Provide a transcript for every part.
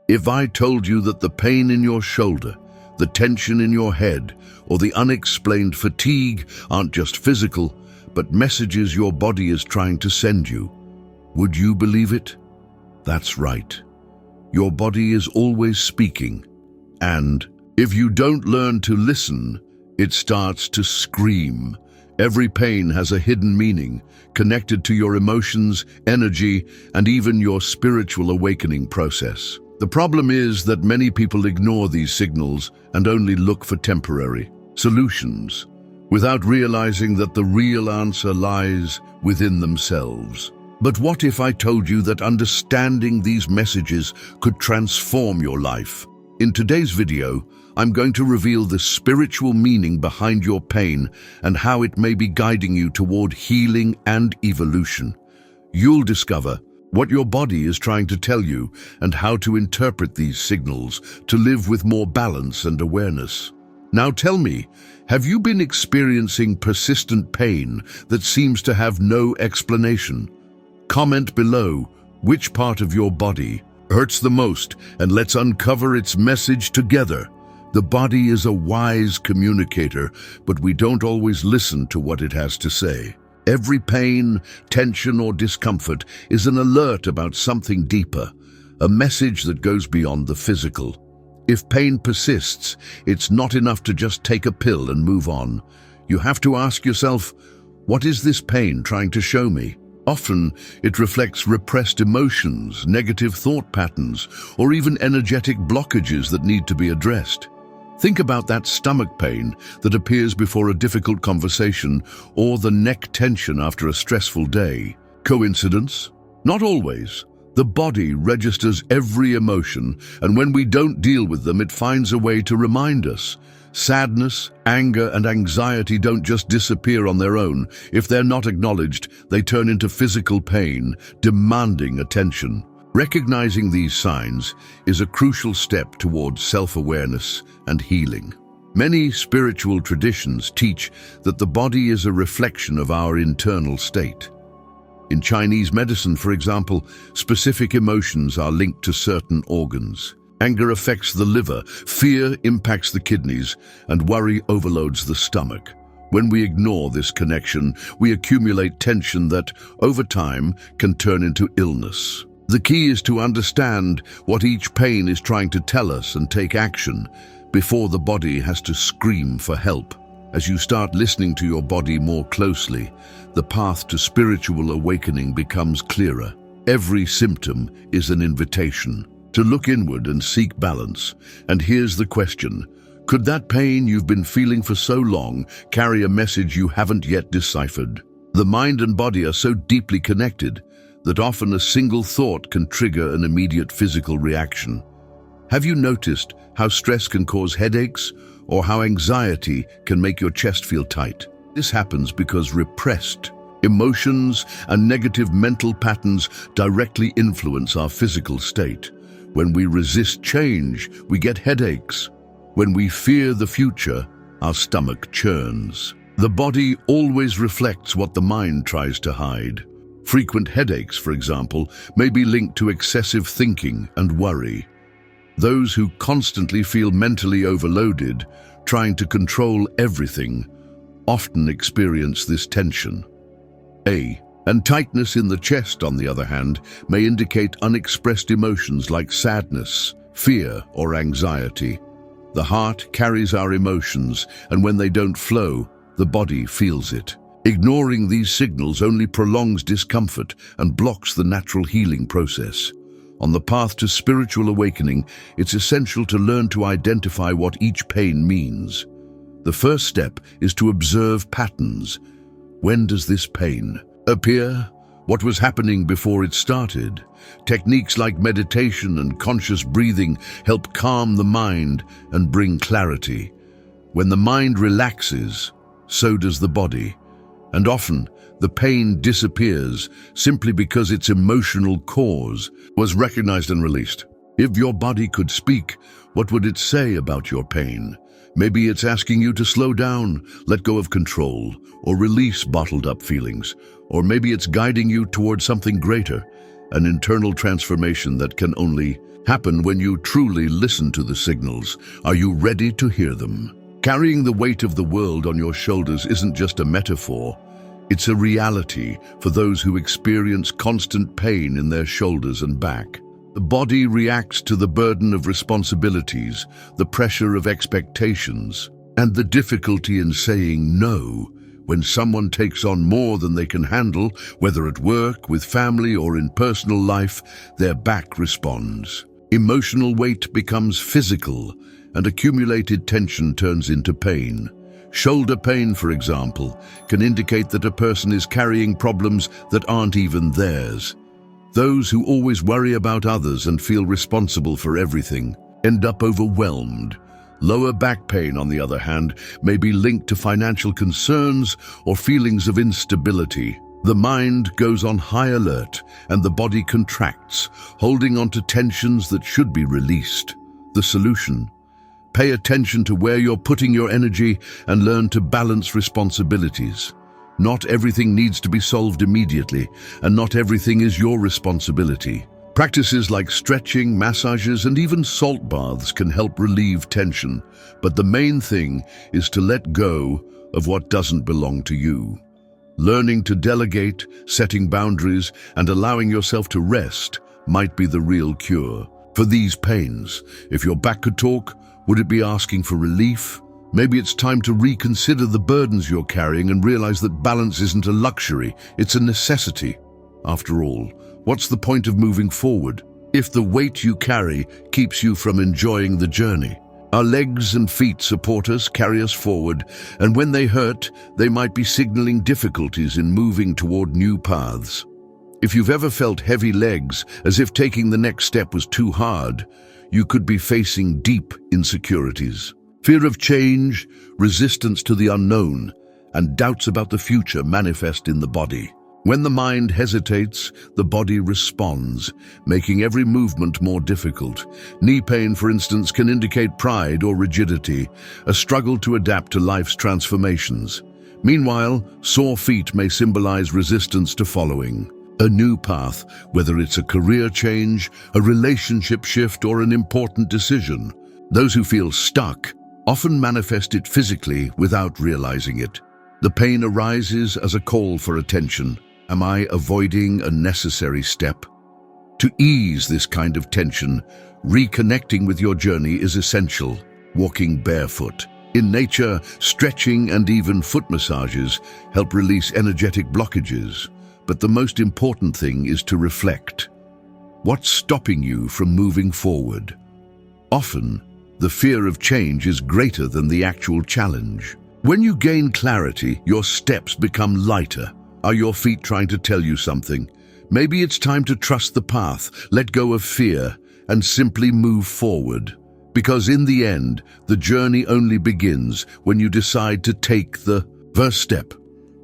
If I told you that the pain in your shoulder, the tension in your head, or the unexplained fatigue aren't just physical, but messages your body is trying to send you, would you believe it? That's right. Your body is always speaking, and if you don't learn to listen, it starts to scream. Every pain has a hidden meaning, connected to your emotions, energy, and even your spiritual awakening process. The problem is that many people ignore these signals and only look for temporary solutions, without realizing that the real answer lies within themselves. But what if I told you that understanding these messages could transform your life? In today's video, I'm going to reveal the spiritual meaning behind your pain and how it may be guiding you toward healing and evolution. You'll discover what your body is trying to tell you and how to interpret these signals to live with more balance and awareness. Now tell me, have you been experiencing persistent pain that seems to have no explanation? Comment below which part of your body hurts the most, and let's uncover its message together. The body is a wise communicator, but we don't always listen to what it has to say. Every pain, tension, or discomfort is an alert about something deeper, a message that goes beyond the physical. If pain persists, it's not enough to just take a pill and move on. You have to ask yourself, what is this pain trying to show me? Often, it reflects repressed emotions, negative thought patterns, or even energetic blockages that need to be addressed. Think about that stomach pain that appears before a difficult conversation, or the neck tension after a stressful day. Coincidence? Not always. The body registers every emotion, and when we don't deal with them, it finds a way to remind us. Sadness, anger, and anxiety don't just disappear on their own. If they're not acknowledged, they turn into physical pain, demanding attention. Recognizing these signs is a crucial step towards self-awareness and healing. Many spiritual traditions teach that the body is a reflection of our internal state. In Chinese medicine, for example, specific emotions are linked to certain organs. Anger affects the liver, fear impacts the kidneys, and worry overloads the stomach. When we ignore this connection, we accumulate tension that, over time, can turn into illness. The key is to understand what each pain is trying to tell us and take action before the body has to scream for help. As you start listening to your body more closely, the path to spiritual awakening becomes clearer. Every symptom is an invitation to look inward and seek balance. And here's the question: could that pain you've been feeling for so long carry a message you haven't yet deciphered? The mind and body are so deeply connected that often a single thought can trigger an immediate physical reaction. Have you noticed how stress can cause headaches, or how anxiety can make your chest feel tight? This happens because repressed emotions and negative mental patterns directly influence our physical state. When we resist change, we get headaches. When we fear the future, our stomach churns. The body always reflects what the mind tries to hide. Frequent headaches, for example, may be linked to excessive thinking and worry. Those who constantly feel mentally overloaded, trying to control everything, often experience this tension. And tightness in the chest, on the other hand, may indicate unexpressed emotions like sadness, fear, or anxiety. The heart carries our emotions, and when they don't flow, the body feels it. Ignoring these signals only prolongs discomfort and blocks the natural healing process. On the path to spiritual awakening, it's essential to learn to identify what each pain means. The first step is to observe patterns. When does this pain appear? What was happening before it started? Techniques like meditation and conscious breathing help calm the mind and bring clarity. When the mind relaxes, so does the body. And often, the pain disappears simply because its emotional cause was recognized and released. If your body could speak, what would it say about your pain? Maybe it's asking you to slow down, let go of control, or release bottled up feelings. Or maybe it's guiding you towards something greater, an internal transformation that can only happen when you truly listen to the signals. Are you ready to hear them? Carrying the weight of the world on your shoulders isn't just a metaphor. It's a reality for those who experience constant pain in their shoulders and back. The body reacts to the burden of responsibilities, the pressure of expectations, and the difficulty in saying no. When someone takes on more than they can handle, whether at work, with family, or in personal life, their back responds. Emotional weight becomes physical, and accumulated tension turns into pain. Shoulder pain, for example, can indicate that a person is carrying problems that aren't even theirs. Those who always worry about others and feel responsible for everything end up overwhelmed. Lower back pain, on the other hand, may be linked to financial concerns or feelings of instability. The mind goes on high alert and the body contracts, holding on to tensions that should be released. The solution? Pay attention to where you're putting your energy and learn to balance responsibilities. Not everything needs to be solved immediately, and not everything is your responsibility. Practices like stretching, massages, and even salt baths can help relieve tension, but the main thing is to let go of what doesn't belong to you. Learning to delegate, setting boundaries, and allowing yourself to rest might be the real cure for these pains. If your back could talk, would it be asking for relief? Maybe it's time to reconsider the burdens you're carrying and realize that balance isn't a luxury, it's a necessity. After all, what's the point of moving forward if the weight you carry keeps you from enjoying the journey? Our legs and feet support us, carry us forward, and when they hurt, they might be signaling difficulties in moving toward new paths. If you've ever felt heavy legs, as if taking the next step was too hard, you could be facing deep insecurities. Fear of change, resistance to the unknown, and doubts about the future manifest in the body. When the mind hesitates, the body responds, making every movement more difficult. Knee pain, for instance, can indicate pride or rigidity, a struggle to adapt to life's transformations. Meanwhile, sore feet may symbolize resistance to following a new path, whether it's a career change, a relationship shift, or an important decision. Those who feel stuck often manifest it physically without realizing it. The pain arises as a call for attention. Am I avoiding a necessary step? To ease this kind of tension, reconnecting with your journey is essential. Walking barefoot. In nature, stretching and even foot massages help release energetic blockages. But the most important thing is to reflect. What's stopping you from moving forward? Often, the fear of change is greater than the actual challenge. When you gain clarity, your steps become lighter. Are your feet trying to tell you something? Maybe it's time to trust the path, let go of fear, and simply move forward. Because in the end, the journey only begins when you decide to take the first step.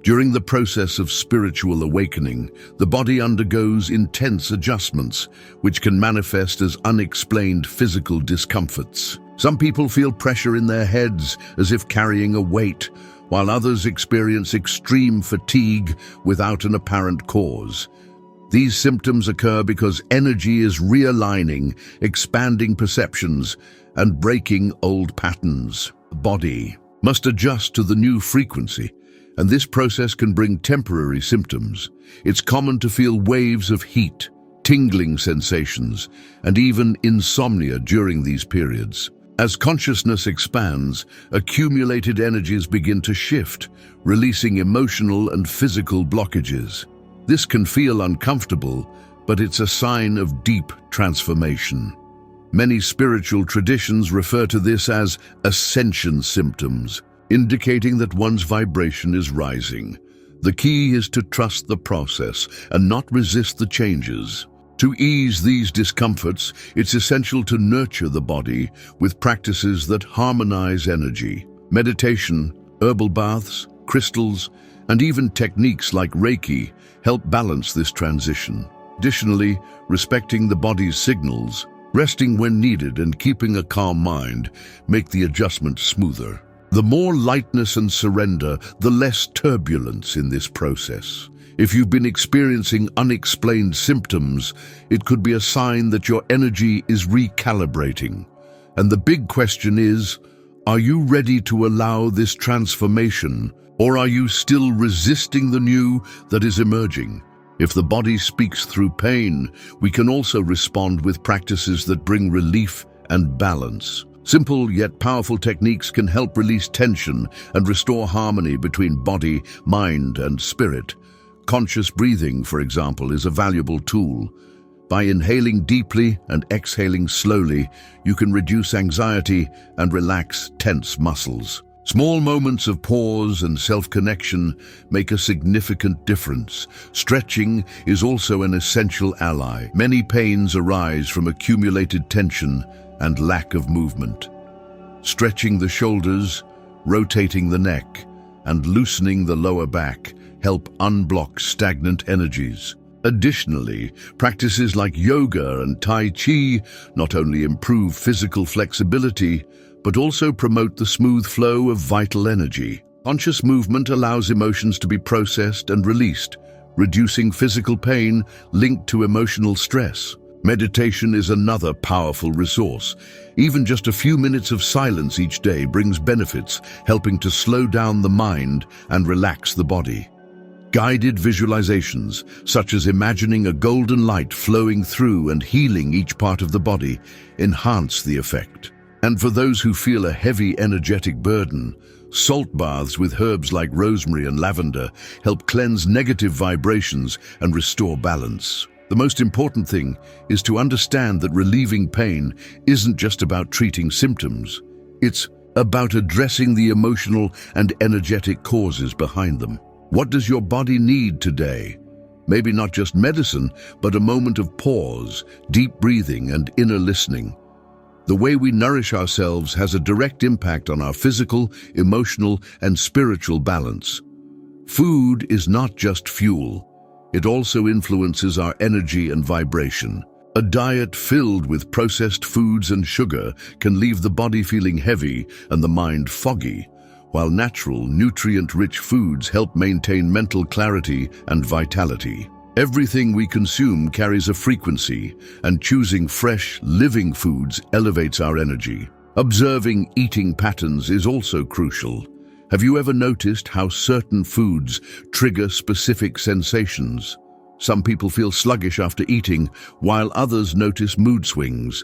During the process of spiritual awakening, the body undergoes intense adjustments, which can manifest as unexplained physical discomforts. Some people feel pressure in their heads as if carrying a weight, while others experience extreme fatigue without an apparent cause. These symptoms occur because energy is realigning, expanding perceptions, and breaking old patterns. The body must adjust to the new frequency, and this process can bring temporary symptoms. It's common to feel waves of heat, tingling sensations, and even insomnia during these periods. As consciousness expands, accumulated energies begin to shift, releasing emotional and physical blockages. This can feel uncomfortable, but it's a sign of deep transformation. Many spiritual traditions refer to this as ascension symptoms, indicating that one's vibration is rising. The key is to trust the process and not resist the changes. To ease these discomforts, it's essential to nurture the body with practices that harmonize energy. Meditation, herbal baths, crystals, and even techniques like Reiki help balance this transition. Additionally, respecting the body's signals, resting when needed, and keeping a calm mind make the adjustment smoother. The more lightness and surrender, the less turbulence in this process. If you've been experiencing unexplained symptoms, it could be a sign that your energy is recalibrating. And the big question is, are you ready to allow this transformation, or are you still resisting the new that is emerging? If the body speaks through pain, we can also respond with practices that bring relief and balance. Simple yet powerful techniques can help release tension and restore harmony between body, mind, and spirit. Conscious breathing, for example, is a valuable tool. By inhaling deeply and exhaling slowly, you can reduce anxiety and relax tense muscles. Small moments of pause and self-connection make a significant difference. Stretching is also an essential ally. Many pains arise from accumulated tension and lack of movement. Stretching the shoulders, rotating the neck, and loosening the lower back help unblock stagnant energies. Additionally, practices like yoga and Tai Chi not only improve physical flexibility, but also promote the smooth flow of vital energy. Conscious movement allows emotions to be processed and released, reducing physical pain linked to emotional stress. Meditation is another powerful resource. Even just a few minutes of silence each day brings benefits, helping to slow down the mind and relax the body. Guided visualizations, such as imagining a golden light flowing through and healing each part of the body, enhance the effect. And for those who feel a heavy energetic burden, salt baths with herbs like rosemary and lavender help cleanse negative vibrations and restore balance. The most important thing is to understand that relieving pain isn't just about treating symptoms. It's about addressing the emotional and energetic causes behind them. What does your body need today? Maybe not just medicine, but a moment of pause, deep breathing, and inner listening. The way we nourish ourselves has a direct impact on our physical, emotional, and spiritual balance. Food is not just fuel. It also influences our energy and vibration. A diet filled with processed foods and sugar can leave the body feeling heavy and the mind foggy, while natural, nutrient-rich foods help maintain mental clarity and vitality. Everything we consume carries a frequency, and choosing fresh, living foods elevates our energy. Observing eating patterns is also crucial. Have you ever noticed how certain foods trigger specific sensations? Some people feel sluggish after eating, while others notice mood swings.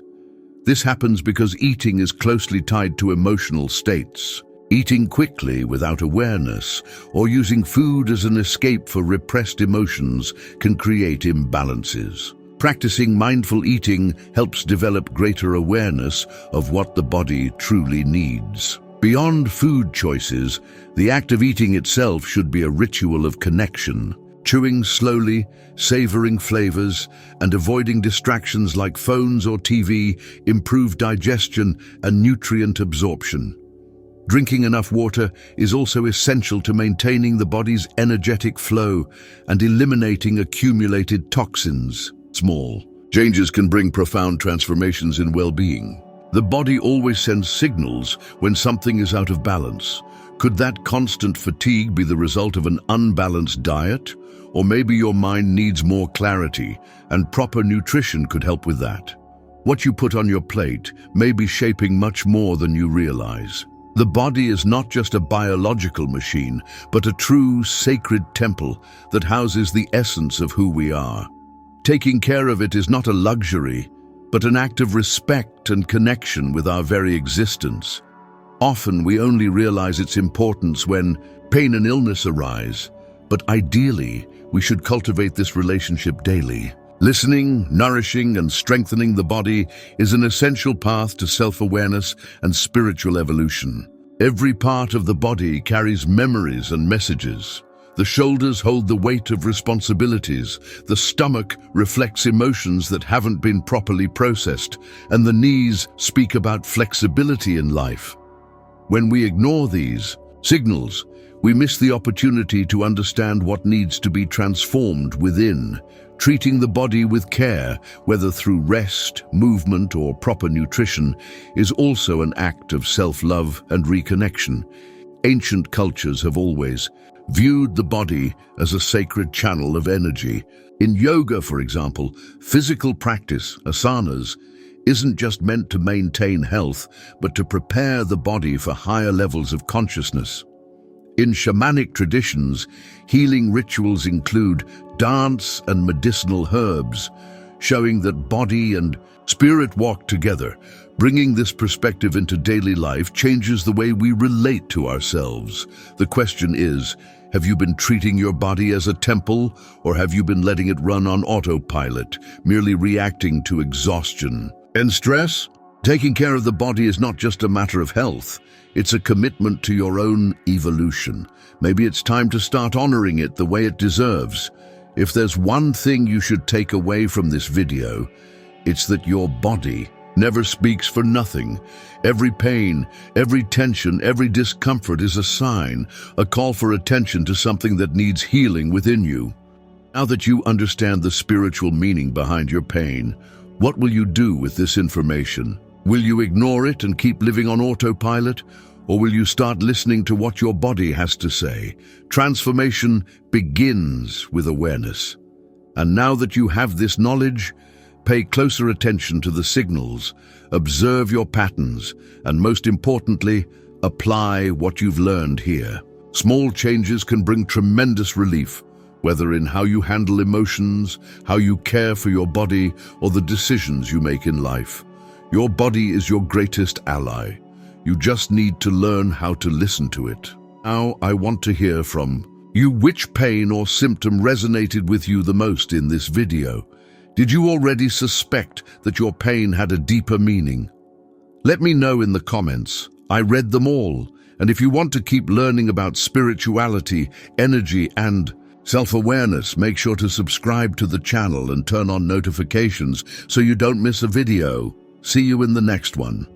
This happens because eating is closely tied to emotional states. Eating quickly without awareness or using food as an escape for repressed emotions can create imbalances. Practicing mindful eating helps develop greater awareness of what the body truly needs. Beyond food choices, the act of eating itself should be a ritual of connection. Chewing slowly, savoring flavors, and avoiding distractions like phones or TV improve digestion and nutrient absorption. Drinking enough water is also essential to maintaining the body's energetic flow and eliminating accumulated toxins. Small changes can bring profound transformations in well-being. The body always sends signals when something is out of balance. Could that constant fatigue be the result of an unbalanced diet? Or maybe your mind needs more clarity, and proper nutrition could help with that. What you put on your plate may be shaping much more than you realize. The body is not just a biological machine, but a true sacred temple that houses the essence of who we are. Taking care of it is not a luxury, but an act of respect and connection with our very existence. Often we only realize its importance when pain and illness arise, but ideally, we should cultivate this relationship daily. Listening, nourishing, and strengthening the body is an essential path to self-awareness and spiritual evolution. Every part of the body carries memories and messages. The shoulders hold the weight of responsibilities, the stomach reflects emotions that haven't been properly processed, and the knees speak about flexibility in life. When we ignore these signals, we miss the opportunity to understand what needs to be transformed within. Treating the body with care, whether through rest, movement, or proper nutrition, is also an act of self-love and reconnection. Ancient cultures have always viewed the body as a sacred channel of energy. In yoga, for example, physical practice, asanas, isn't just meant to maintain health, but to prepare the body for higher levels of consciousness. In shamanic traditions, healing rituals include dance and medicinal herbs, showing that body and spirit walk together. Bringing this perspective into daily life changes the way we relate to ourselves. The question is, have you been treating your body as a temple, or have you been letting it run on autopilot, merely reacting to exhaustion and stress? Taking care of the body is not just a matter of health. It's a commitment to your own evolution. Maybe it's time to start honoring it the way it deserves. If there's one thing you should take away from this video, it's that your body never speaks for nothing. Every pain, every tension, every discomfort is a sign, a call for attention to something that needs healing within you. Now that you understand the spiritual meaning behind your pain, what will you do with this information? Will you ignore it and keep living on autopilot? Or will you start listening to what your body has to say? Transformation begins with awareness. And now that you have this knowledge, pay closer attention to the signals, observe your patterns, and most importantly, apply what you've learned here. Small changes can bring tremendous relief, whether in how you handle emotions, how you care for your body, or the decisions you make in life. Your body is your greatest ally. You just need to learn how to listen to it. Now, I want to hear from you. Which pain or symptom resonated with you the most in this video? Did you already suspect that your pain had a deeper meaning? Let me know in the comments. I read them all. And if you want to keep learning about spirituality, energy, and self-awareness, make sure to subscribe to the channel and turn on notifications so you don't miss a video. See you in the next one.